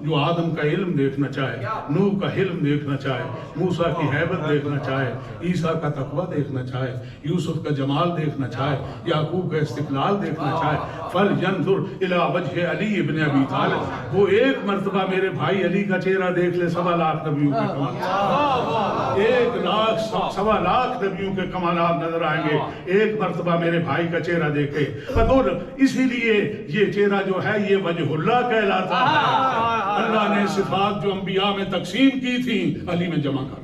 جو آدم کا علم دیکھنا چاہے، نوح کا حلم دیکھنا چاہے، موسیٰ کی ہیبت دیکھنا چاہے، عیسیٰ کا تقوی دیکھنا چاہے، یوسف کا جمال دیکھنا چاہے، یعقوب کا استقلال دیکھنا چاہے، فَلْيَنْظُرْ إِلَىٰ وَجْهِ عَلِيِّ بْنِ أَبِي طَالِبٍ، وہ ایک مرتبہ میرے بھائی علی کا چہرہ دیکھ لے، 1.25 لاکھ نبیوں کے کمالات، 1.25 لاکھ نبیوں کے کمالات نظر آئیں گے، ایک مرتبہ میرے بھائی کا چہرہ دیکھے۔ اور اسی لیے یہ چہرہ جو ہے یہ وجہ اللہ کہلاتا ہے۔ اللہ نے صفات جو انبیاء میں تقسیم کی تھی علی میں جمع کر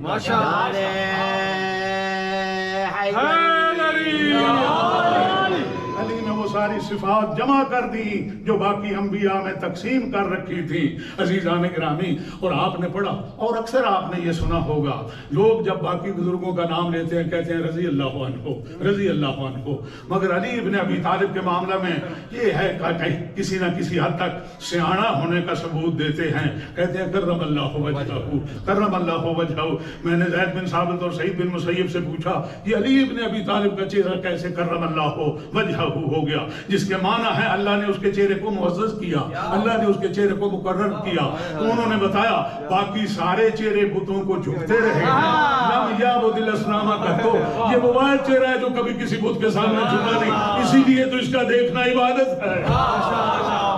علی میں وہ ساری صفات جمع کر دی جو باقی انبیاء میں تقسیم کر رکھی تھی۔ عزیزان گرامی، اور آپ نے پڑھا اور اکثر آپ نے یہ سنا ہوگا، لوگ جب باقی بزرگوں کا نام لیتے ہیں کہتے ہیں رضی اللہ عنہ، رضی اللہ عنہ، مگر علی ابن ابی طالب کے معاملہ میں یہ ہے کہ کسی نہ کسی حد تک سیاںہ ہونے کا ثبوت دیتے ہیں، کہتے ہیں کرم اللہ وجہہ، کرم اللہ وجہہ۔ میں نے زید بن ثابت اور سعید بن مسیب سے پوچھا یہ علی ابن ابی طالب کا چہرہ کیسے کرم اللہ وجہہ ہو گیا، جس کے معنی ہے اللہ نے اس کے چہرے کو معزز کیا، اللہ نے اس کے چہرے کو مقرر کیا۔ تو انہوں نے بتایا باقی سارے چہرے بتوں کو جھکتے رہے، لم یعبد الاسنام کہتو، یہ وہ واحد چہرہ ہے جو کبھی کسی بت کے سامنے جھکا نہیں، اسی لیے تو اس کا دیکھنا عبادت ہے۔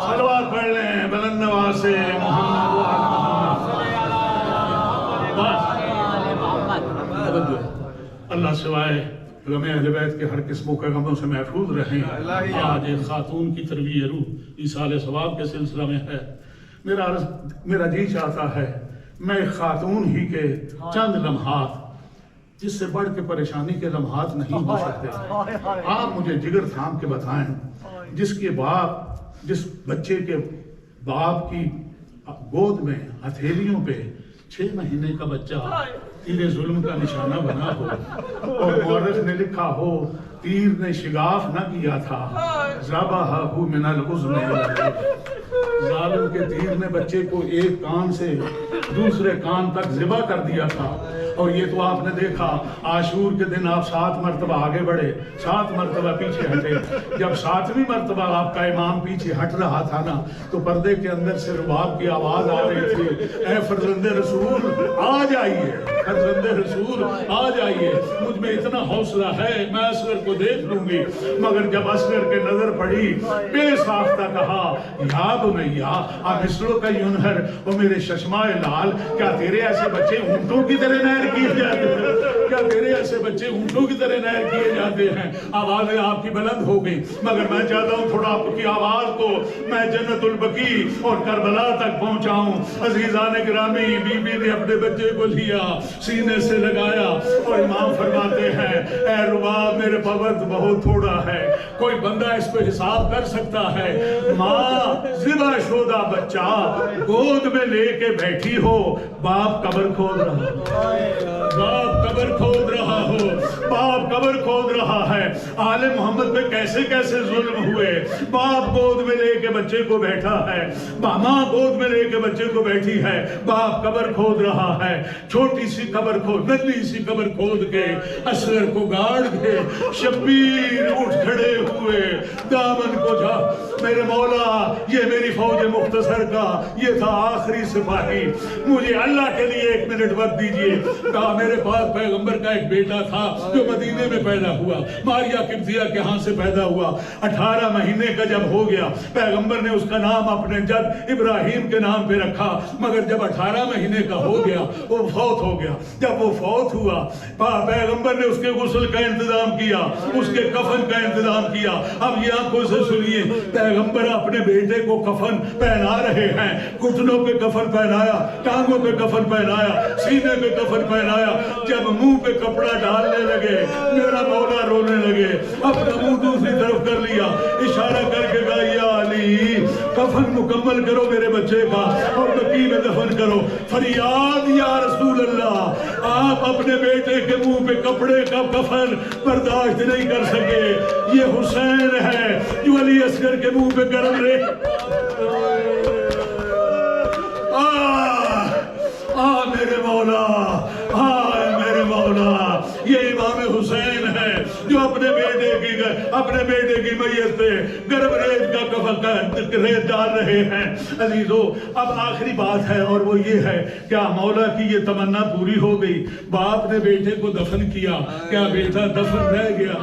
صلوات پڑھ لیں بلند آواز سے محمد اللہ سوائے غم اہل بیت کے ہر قسموں کے غموں سے محفوظ رہیں۔ آج ایک خاتون کی ترویع روح ایصال ثواب کے سلسلہ میں ہے، میرا جی چاہتا ہے میں ایک خاتون ہی کے چند لمحات، جس سے بڑھ کے پریشانی کے لمحات نہیں ہو سکتے، آپ مجھے جگر تھام کے بتائیں، جس کے باپ، جس بچے کے باپ کی گود میں ہتھیلیوں پہ 6 مہینے کا بچہ تیر ظلم کا نشانہ بنا ہو اور مورخ نے لکھا ہو تیر نے شگاف نہ کیا تھا، ذبحہ من العظم، ظالم کے تیر نے بچے کو ایک کان سے دوسرے کان تک ذبح کر دیا تھا۔ اور یہ تو آپ نے دیکھا عاشور کے دن آپ 7 مرتبہ آگے بڑھے، 7 مرتبہ پیچھے ہٹے، جب 7ویں مرتبہ آپ کا امام پیچھے ہٹ رہا تھا نا تو پردے کے اندر سے رباب کی آواز آ رہی تھی، اے فرزند رسول آ جائیے۔ فرزند رسول آ جائیے، مجھ میں اتنا حوصلہ ہے میں اصغر کو دیکھ لوں گی۔ مگر جب اصغر کے نظر پڑی بے ساختہ کہا یا بنیا امثلو کا ینہر، وہ میرے ششمائے لال کیا تیرے ایسے بچے اونٹوں کی طرح نہر کیے جاتے ہیں؟ کیا تیرے ایسے بچے اونٹوں کی طرح نہر کیے جاتے ہیں؟ آوازیں آپ کی بلند ہو گئی، مگر میں چاہتا ہوں تھوڑا آپ کی آواز کو میں جنت البقیع اور کربلا تک پہنچاؤں۔ عزیزان گرامی، بی بی نے اپنے بچے کو لیا، سینے سے لگایا اور امام فرماتے ہیں اے رباب میرے پاس وقت بہت تھوڑا ہے، کوئی بندہ اس پہ حساب کر سکتا ہے؟ ماں ذبح شدہ بچہ گود میں لے کے بیٹھی ہو، باپ قبر کھود رہا ہو، باپ قبر کھود رہا ہو، باپ قبر کھود رہا ہے۔ آل محمد پہ کیسے کیسے ظلم ہوئے، باپ گود میں لے کے بچے کو بیٹھا ہے، ماں گود میں لے کے بچے کو بیٹھی ہے، باپ قبر کھود رہا ہے۔ چھوٹی سی قبر کھود، ننھی سی قبر کھود کے اصغر کو گاڑ کے شبیر اٹھ کھڑے ہوئے، دامن کو جا میرے مولا یہ میری فوج مختصر کا یہ تھا آخری سپاہی، مجھے اللہ کے لیے 1 منٹ وقت دیجئے۔ کہا میرے پاس پیغمبر کا ایک بیٹا تھا جو مدینے میں پیدا ہوا، ماریا قبطیہ کے ہاں سے پیدا ہوا، 18 مہینے کا جب ہو گیا پیغمبر نے اس کا نام اپنے جد ابراہیم کے نام پہ رکھا، مگر جب 18 مہینے کا ہو گیا وہ فوت ہو گیا۔ جب وہ فوت ہوا پیغمبر نے اس کے غسل کا انتظام کیا، اس کے کفن کا انتظام کیا۔ اب یہ آنکھوں سے سنیے، پیغمبر اپنے بیٹے کو کفن پہنا رہے ہیں، گھٹنوں پہ کفن پہنایا، ٹانگوں پہ کفن پہنایا، سینے پہ کفن پہنایا۔ جب منہ پہ کپڑا ڈالنے لگے میرا مولا رونے لگے، اپنا منہ دوسری طرف کر لیا، اشارہ کر کے کہا یا علی کفن مکمل کرو میرے بچے کا اور بقیع میں دفن کرو۔ فریاد یا رسول اللہ، آپ اپنے بیٹے کے منہ پہ کپڑے کا کفن برداشت نہیں کر سکے، یہ حسین ہے جو علی اصغر کے منہ پہ گرم رہے۔ میرے مولا، میرے مولا، یہ امام حسین ہے جو اپنے بیٹے کی میت پہ گرم ریت کا کفن ریت ڈال رہے ہیں۔ عزیزو اب آخری بات ہے اور وہ یہ ہے، کیا مولا کی یہ تمنا پوری ہو گئی؟ باپ نے بیٹے کو دفن کیا، کیا بیٹا دفن رہ گیا؟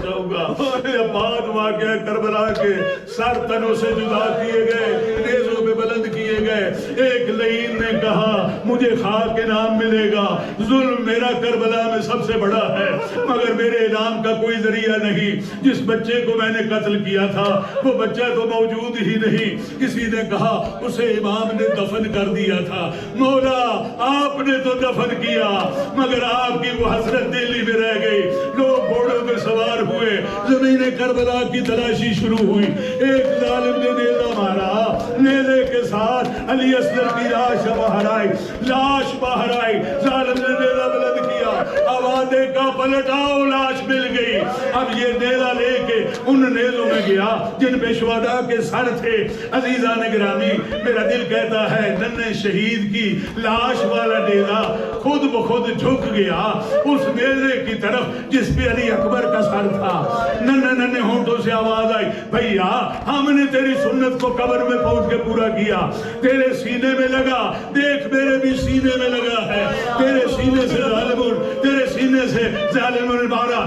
جاؤں گا یہ بات واقعہ کربلا کے سر تنوں سے جدا کیے گئے، نیزوں پہ بلند کیے گئے۔ ایک لعین نے کہا مجھے خاک انعام ملے گا، ظلم میرا کربلا میں سب سے بڑا ہے، مگر میرے انعام کا کوئی ذریعہ نہیں۔ جس بچے کو میں نے قتل کیا تھا وہ بچہ تو موجود ہی نہیں، کسی نے کہا اسے امام نے دفن کر دیا تھا۔ مولا آپ نے تو دفن کیا مگر آپ کی وہ حسرت دلی میں رہ گئی۔ لوگ گھوڑوں پہ سوار ہوئے، زمین کربلا کی تلاشی شروع ہوئی، ایک ظالم نے نیزہ مارا، نیزے کے ساتھ علی اصغر کی لاش باہر آئی، لاش باہر آئی، ظالم نے نیزہ بلند کیا، آواز کا پلٹاؤ، لاش مل گئی۔ اب یہ نیزہ لے کے ان نیزوں میں گیا جن پہ شہداء کے سر تھے۔ عزیزان گرامی میرا دل کہتا ہے ننھے شہید کی لاش والا نیزہ خود بخود جھک گیا اس نیزے کی طرف جس پہ علی اکبر کا سر تھا۔ ننھے ہونٹوں سے آواز آئی بھیا ہم نے تیری سنت کو قبر میں پہنچ کے پورا کیا، تیرے سینے میں لگا، دیکھ میرے بھی سینے میں لگا ہے، تیرے سینے سے ظالموں نے مارا،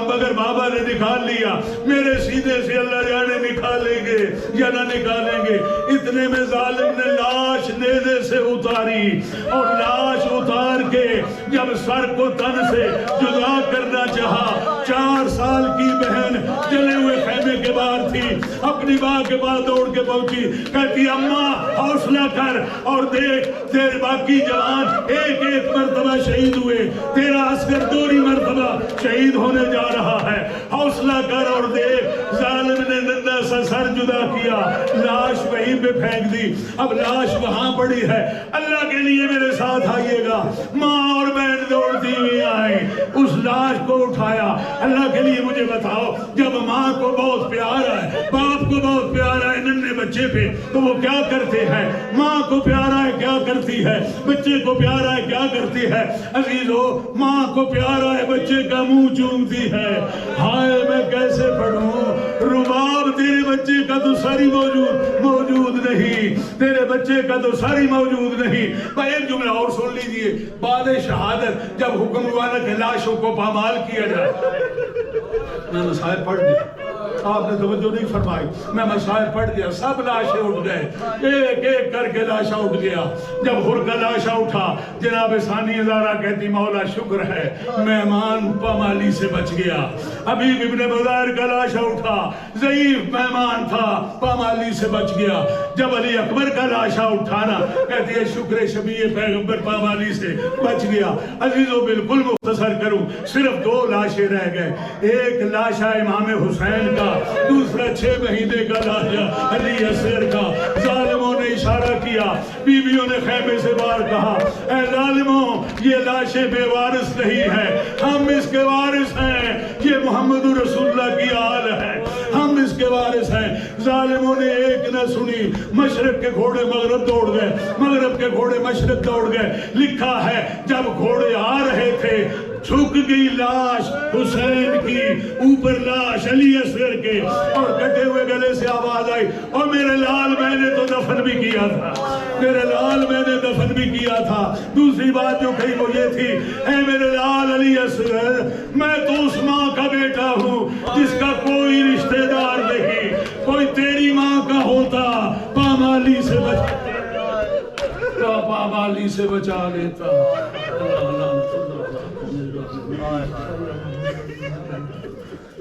مگر بابا نے نکال لیا، میرے سینے سے اللہ جانے نکالیں گے یا نہ نکالیں گے۔ اتنے میں ظالم نے لاش نیزے سے اتاری اور لاش اتار کے جب سر کو تن سے جدا کرنا چاہا، 4 سال کی بہن جلے ہوئے خیمے کے باہر تھی، اپنی ماں کے پاس دوڑ کے پہنچی، کہتی اماں حوصلہ کر اور دیکھ تیرے باقی جوان ایک مرتبہ شہید ہوئے، تیرا اصغر 2 مرتبہ شہید ہونے جا رہا ہے، حوصلہ کر اور دیکھ۔ ظالم نے ننھا سا سر جدا کیا، لاش وہیں پہ پھینک دی، اب لاش وہاں پڑی ہے۔ اللہ کے لیے میرے ساتھ آئیے گا، ماں اور بہن دوڑتی ہوئی آئیں، اس لاش کو اٹھایا۔ اللہ کے لیے مجھے بتاؤ جب ماں کو بہت پیارا ہے، باپ کو بہت پیارا ہے ننھے بچے پہ تو وہ کیا کرتے ہیں؟ ماں کو پیارا ہے کیا کرتی ہے؟ بچے کو پیارا ہے کیا کرتی ہے؟ عزیزو ماں کو پیارا ہے بچے کا منہ چومتی ہے۔ ہائے میں کیسے پڑھوں، رباب تیرے بچے کا تو ساری موجود نہیں، تیرے بچے کا تو ساری موجود نہیں۔ بھائی ایک جملہ اور سن لیجئے، بعد شہادت جب حکم ہوا نا کہ لاشوں کو پامال کیا جائے، میں مسائل پڑھ دیا، آپ نے توجہ نہیں فرمائی، میں مسائل پڑھ دیا، سب لاشیں اٹھ گئے، ایک ایک کر کے لاشا اٹھ گیا۔ جب ہر کا لاشا اٹھا، جناب ثانی ادارہ کہتی مولا شکر ہے مہمان پامالی سے بچ گیا۔ حبیب ابن بزیر کا لاشا اٹھا، ضعیف مہمان تھا، پامالی سے بچ گیا۔ جب علی اکبر کا لاشا اٹھانا، کہتی ہے شکر شبیہ پیغمبر پامالی سے بچ گیا۔ عزیزو بالکل مختصر کروں، صرف 2 لاشیں رہ گئے، ایک لاشا امام حسین کا، دوسرا 6 مہینے کا لاشا علی اصغر کا۔ ظالموں نے اشارہ کیا، بیویوں نے خیمے سے باہر کہا، اے ظالموں یہ لاشیں بے وارث نہیں ہے، ہم اس کے وارث ہیں، یہ محمد رسول اللہ کی آل ہے، ہم اس کے وارث ہیں۔ ظالموں نے ایک نہ سنی، مشرق کے گھوڑے مغرب دوڑ گئے، مغرب کے گھوڑے مشرق دوڑ گئے۔ لکھا ہے جب گھوڑے آ رہے تھے، جھک گئی لاش حسین کی، اوپر لاش علی اصغر کے، اور کٹے ہوئے گلے سے آواز آئی، اور میرے لال میں نے تو دفن بھی کیا تھا، میرے لال میں نے دفن بھی کیا تھا۔ دوسری بات جو کہی وہ یہ تھی، اے میرے لال علی اصغر، میں تو اس ماں کا بیٹا ہوں جس کا کوئی رشتہ دار نہیں، کوئی تیری ماں کا ہوتا پامالی سے بچا لیتا۔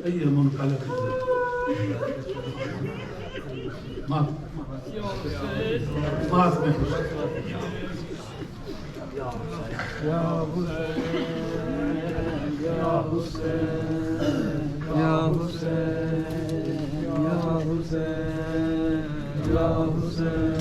یہ منقلب معاف میں یا حسین یا حسین یا حسین یا حسین یا حسین